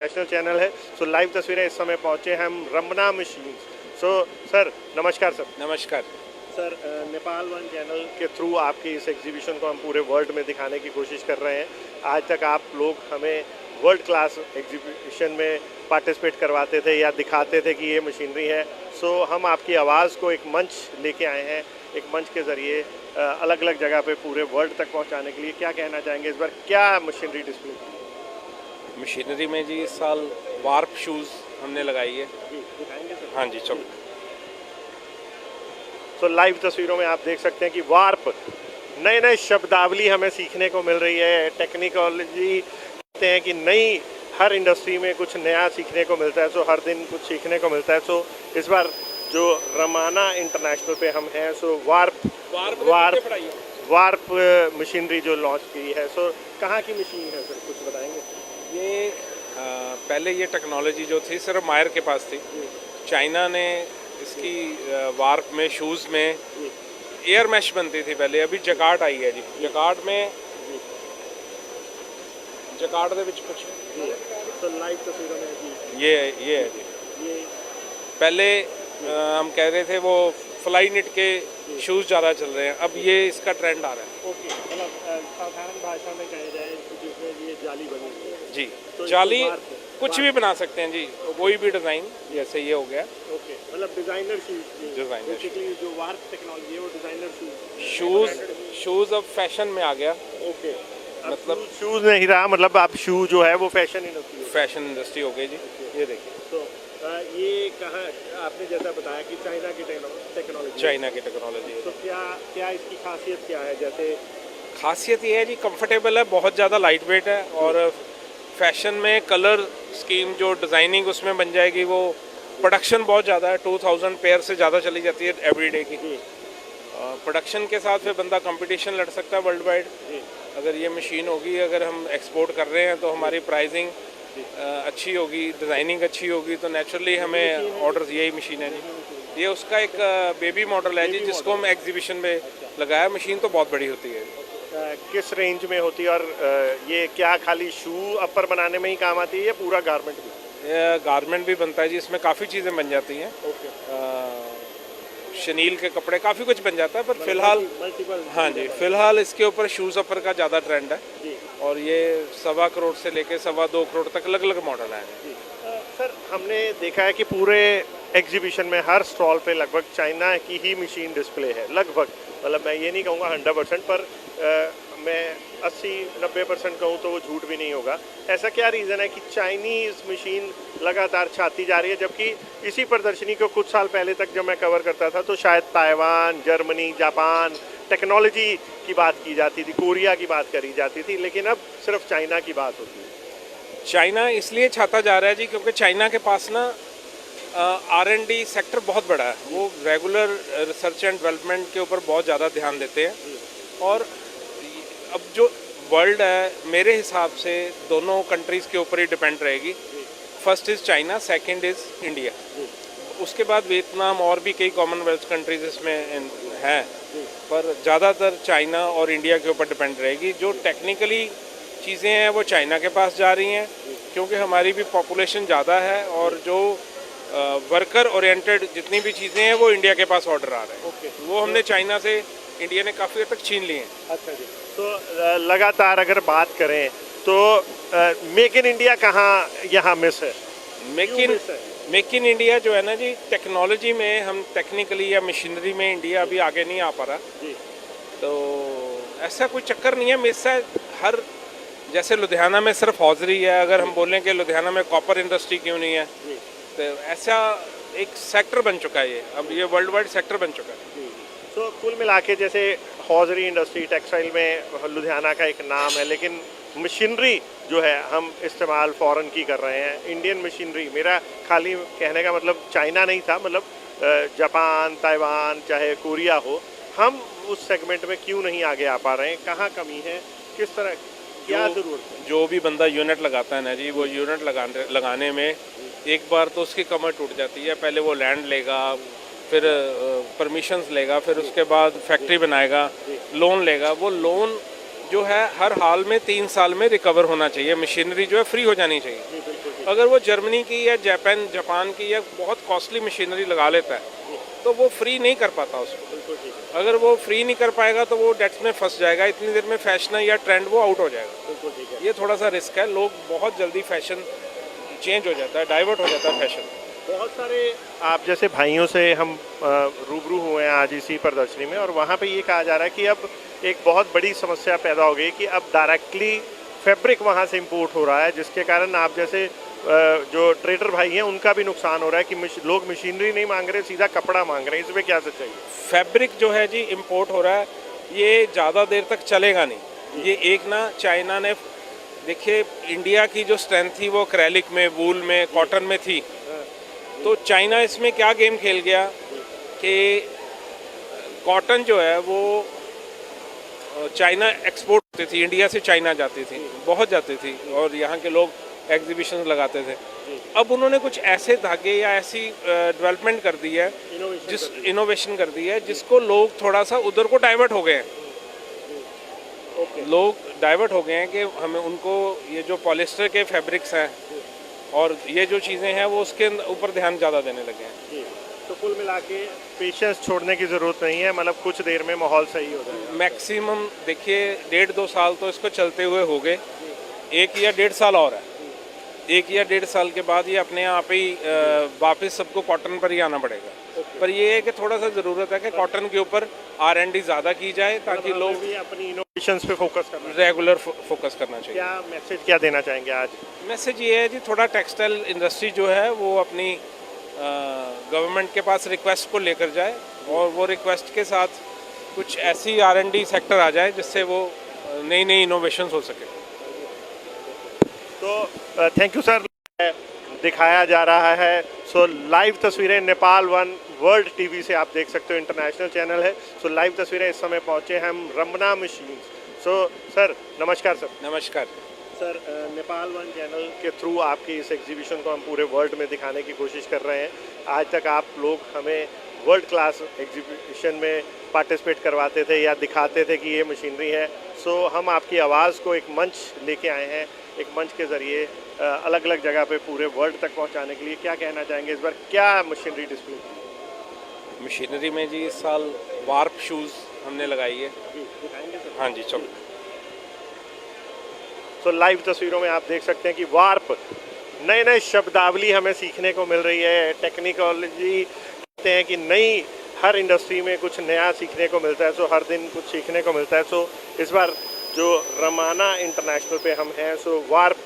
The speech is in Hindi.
नेशनल चैनल है। सो लाइव तस्वीरें इस समय पहुंचे हैं हम रमना मशीन। सो सर नमस्कार सर। नमस्कार सर नेपाल वन चैनल के थ्रू आपकी इस एग्जीबिशन को हम पूरे वर्ल्ड में दिखाने की कोशिश कर रहे हैं। आज तक आप लोग हमें वर्ल्ड क्लास एग्जीबिशन में पार्टिसिपेट करवाते थे या दिखाते थे कि ये मशीनरी है। सो हम आपकी आवाज़ को एक मंच लेके आए हैं, एक मंच के ज़रिए अलग अलग जगह पे पूरे वर्ल्ड तक पहुंचाने के लिए। क्या कहना चाहेंगे इस बार, क्या मशीनरी डिस्प्ले की? मशीनरी में जी इस साल वार्प शूज़ हमने लगाई है। जी दिखाएंगे सर। हाँ जी चलो। तो लाइव तस्वीरों में आप देख सकते हैं कि वार्प, नए नए शब्दावली हमें सीखने को मिल रही है। टेक्निकोलॉजी कहते हैं कि नई हर इंडस्ट्री में कुछ नया सीखने को मिलता है। सो हर दिन कुछ सीखने को मिलता है। सो इस बार जो रमाना इंटरनेशनल पे हम हैं, सो वार्प मशीनरी जो लॉन्च की है। सो कहाँ की मशीन है सर, कुछ बताएंगे? ये पहले ये टेक्नोलॉजी जो थी सिर्फ मायर के पास थी। चाइना ने इसकी वार्प में शूज़ में एयर मैश बनती थी पहले, अभी जकार्ड आई है जी। जकार्ड में जकार्ड ਦੇ ਵਿੱਚ कुछ तो लाइव तस्वीरों में जी ये है जी। ये पहले हम कह रहे थे वो फ्लाई निट के शूज़ ज़्यादा चल रहे हैं, अब ये इसका ट्रेंड आ रहा है। ओके, मतलब साधारण भाषा में कहा जाए जिसमें ये जाली बनी हुई है जी। तो जाली वार्प कुछ भी बना सकते हैं जी, कोई भी डिज़ाइन, जैसे ये हो गया ओके, मतलब डिजाइनर शूज। डिजाइनर बेसिकली जो वार्प टेक्नोलॉजी है वो डिजाइनर शूज़ अब फैशन में आ गया। ओके, मतलब शूज नहीं रहा, मतलब आप शू जो है वो फैशन इंडस्ट्री फैशन इंडस्ट्री हो गई जी। ये देखिए तो ये कहाँ, आपने जैसा बताया कि चाइना की टेक्नोलॉजी, चाइना की टेक्नोलॉजी है। तो क्या क्या इसकी खासियत क्या है? जैसे खासियत ये है जी, कंफर्टेबल है, बहुत ज़्यादा लाइट वेट है, और फैशन में कलर स्कीम जो डिज़ाइनिंग उसमें बन जाएगी, वो प्रोडक्शन बहुत ज़्यादा है, 2000 पेयर से ज़्यादा चली जाती है एवरीडे की। प्रोडक्शन के साथ फिर बंदा कंपटीशन लड़ सकता है वर्ल्ड वाइड। अगर ये मशीन होगी, अगर हम एक्सपोर्ट कर रहे हैं तो हमारी प्राइसिंग अच्छी होगी, डिज़ाइनिंग अच्छी होगी, तो नेचुरली हमें ऑर्डर, यही मशीन है जी। ये उसका एक बेबी मॉडल है जी, जिसको हम एग्जीबिशन में लगाया। मशीन तो बहुत बड़ी होती है। किस रेंज में होती है, और ये क्या खाली शू अपर बनाने में ही काम आती है या पूरा गारमेंट भी? गारमेंट भी बनता है जी, इसमें काफ़ी चीज़ें बन जाती हैं। शनील के कपड़े, काफ़ी कुछ बन जाता है, पर फिलहाल हाँ जी, फिलहाल इसके ऊपर शूज़ अपर का ज़्यादा ट्रेंड है। और ये 1.25 करोड़ से लेके 2.25 करोड़ तक अलग अलग मॉडल हैं। सर हमने देखा है कि पूरे एग्जीबिशन में हर स्टॉल पे लगभग चाइना की ही मशीन डिस्प्ले है, लगभग। मतलब मैं ये नहीं कहूँगा 100%, पर मैं 80-90% कहूँ तो वो झूठ भी नहीं होगा। ऐसा क्या रीज़न है कि चाइनीज़ मशीन लगातार छाती जा रही है, जबकि इसी प्रदर्शनी को कुछ साल पहले तक जब मैं कवर करता था तो शायद ताइवान, जर्मनी, जापान टेक्नोलॉजी की बात की जाती थी, कोरिया की बात करी जाती थी, लेकिन अब सिर्फ चाइना की बात होती है। चाइना इसलिए छाता जा रहा है जी, क्योंकि चाइना के पास ना R&D सेक्टर बहुत बड़ा है। वो रेगुलर रिसर्च एंड डेवलपमेंट के ऊपर बहुत ज़्यादा ध्यान देते हैं। और अब जो वर्ल्ड है, मेरे हिसाब से दोनों कंट्रीज़ के ऊपर ही डिपेंड रहेगी। First is China, second is India, उसके बाद वियतनाम और भी कई कॉमनवेल्थ कंट्रीज इसमें हैं, पर ज़्यादातर चाइना और इंडिया के ऊपर डिपेंड रहेगी। जो टेक्निकली चीज़ें हैं वो चाइना के पास जा रही हैं, क्योंकि हमारी भी पॉपुलेशन ज़्यादा है, और जो वर्कर ओरिएंटेड जितनी भी चीज़ें हैं वो इंडिया के पास ऑर्डर आ रहे हैं। वो हमने चाइना से, इंडिया ने काफ़ी हद तक छीन लिए हैं। अच्छा जी। तो लगातार अगर बात करें तो मेक इन इंडिया कहाँ यहाँ मिस है? मेक इन इंडिया जो है ना जी, टेक्नोलॉजी में हम टेक्निकली या मशीनरी में इंडिया अभी आगे नहीं आ पा रहा जी। तो ऐसा कोई चक्कर नहीं है मिस है। हर, जैसे लुधियाना में सिर्फ हौजरी है, अगर हम बोलें कि लुधियाना में कॉपर इंडस्ट्री क्यों नहीं है, तो ऐसा एक सेक्टर बन चुका है ये, अब ये वर्ल्ड वाइड सेक्टर बन चुका है। तो कुल मिला के जैसे हौजरी इंडस्ट्री, टेक्सटाइल में लुधियाना का एक नाम है, लेकिन मशीनरी जो है हम इस्तेमाल फ़ॉरेन की कर रहे हैं। इंडियन मशीनरी, मेरा खाली कहने का मतलब चाइना नहीं था, मतलब जापान, ताइवान, चाहे कोरिया हो, हम उस सेगमेंट में क्यों नहीं आगे आ पा रहे हैं? कहाँ कमी है, किस तरह, क्या ज़रूरत है? जो भी बंदा यूनिट लगाता है ना जी, वो यूनिट लगाने में एक बार तो उसकी कमर टूट जाती है। पहले वो लैंड लेगा, फिर परमिशंस लेगा, फिर उसके बाद फैक्ट्री बनाएगा, लोन लेगा। वो लोन जो है हर हाल में 3 साल में रिकवर होना चाहिए। मशीनरी जो है फ्री हो जानी चाहिए। अगर वो जर्मनी की या जापान की या बहुत कॉस्टली मशीनरी लगा लेता है तो वो फ्री नहीं कर पाता उसको। बिल्कुल ठीक है, अगर वो फ्री नहीं कर पाएगा तो वो डेट्स में फंस जाएगा, इतनी देर में फैशन या ट्रेंड वो आउट हो जाएगा। बिल्कुल ठीक है। ये थोड़ा सा रिस्क है, लोग बहुत जल्दी फैशन चेंज हो जाता है, डाइवर्ट हो जाता है फैशन। बहुत सारे आप जैसे भाइयों से हम रूबरू हुए हैं आज इसी प्रदर्शनी में, और वहाँ पे ये कहा जा रहा है कि अब एक बहुत बड़ी समस्या पैदा हो गई कि अब डायरेक्टली फैब्रिक वहाँ से इंपोर्ट हो रहा है, जिसके कारण आप जैसे जो ट्रेडर भाई हैं उनका भी नुकसान हो रहा है कि लोग मशीनरी नहीं मांग रहे, सीधा कपड़ा मांग रहे हैं। इसमें क्या सच्चाई है? फैब्रिक जो है जी इम्पोर्ट हो रहा है, ये ज़्यादा देर तक चलेगा नहीं। ये एक ना चाइना ने, देखिए इंडिया की जो स्ट्रेंथ थी वो एक्रेलिक में, वूल में, कॉटन में थी, तो चाइना इसमें क्या गेम खेल गया कि कॉटन जो है वो चाइना एक्सपोर्ट होती थी, इंडिया से चाइना जाती थी, बहुत जाती थी, और यहाँ के लोग एग्जीबिशन लगाते थे। अब उन्होंने कुछ ऐसे धागे या ऐसी डेवलपमेंट कर दी है, इनोवेशन कर दी है जिसको लोग थोड़ा सा उधर को डाइवर्ट हो गए हैं। लोग डाइवर्ट हो गए हैं कि हमें उनको ये जो पॉलिस्टर के फैब्रिक्स हैं और ये जो चीज़ें हैं वो उसके ऊपर ध्यान ज़्यादा देने लगे हैं। जी, तो कुल मिला के पेशेंस छोड़ने की ज़रूरत नहीं है, मतलब कुछ देर में माहौल सही हो जाएगा। मैक्सिमम देखिए 1.5-2 साल तो इसको चलते हुए हो गए, 1 या 1.5 साल और है। 1 या 1.5 साल के बाद ये अपने आप ही वापस सबको कॉटन पर ही आना पड़ेगा। पर ये है कि थोड़ा सा ज़रूरत है कि कॉटन के ऊपर R&D ज़्यादा की जाए ताकि लोग भी अपनी इनोवेशंस पे फोकस करना। रेगुलर फोकस करना चाहिए। क्या मैसेज क्या देना चाहेंगे आज? मैसेज ये है जी, थोड़ा टेक्सटाइल इंडस्ट्री जो है वो अपनी गवर्नमेंट के पास रिक्वेस्ट को लेकर जाए और वो रिक्वेस्ट के साथ कुछ ऐसी R&D सेक्टर आ जाए जिससे वो नई नई इनोवेशंस हो सके। तो थैंक यू सर। दिखाया जा रहा है सो लाइव तस्वीरें नेपाल वन वर्ल्ड टीवी से आप देख सकते हो, इंटरनेशनल चैनल है। सो लाइव तस्वीरें इस समय पहुंचे हैं हम रमना मशीन। सो सर नमस्कार। सर नमस्कार सर, नेपाल वन चैनल के थ्रू आपकी इस एग्जीबिशन को हम पूरे वर्ल्ड में दिखाने की कोशिश कर रहे हैं। आज तक आप लोग हमें वर्ल्ड क्लास एग्जीबिशन में पार्टिसिपेट करवाते थे या दिखाते थे कि ये मशीनरी है। सो हम आपकी आवाज़ को एक मंच लेके आए हैं, एक मंच के ज़रिए अलग अलग जगह पे पूरे वर्ल्ड तक पहुंचाने के लिए। क्या कहना चाहेंगे, इस बार क्या मशीनरी डिस्प्ले की? मशीनरी में जी इस साल वार्प शूज़ हमने लगाई है। दिखाएंगे सर? हाँ जी चलो। तो लाइव तस्वीरों में आप देख सकते हैं कि वार्प, नए नए शब्दावली हमें सीखने को मिल रही है। टेक्निकोलॉजी कहते हैं कि नई, हर इंडस्ट्री में कुछ नया सीखने को मिलता है। सो हर दिन कुछ सीखने को मिलता है। सो इस बार जो रमाना इंटरनेशनल पे हम हैं, सो वार्प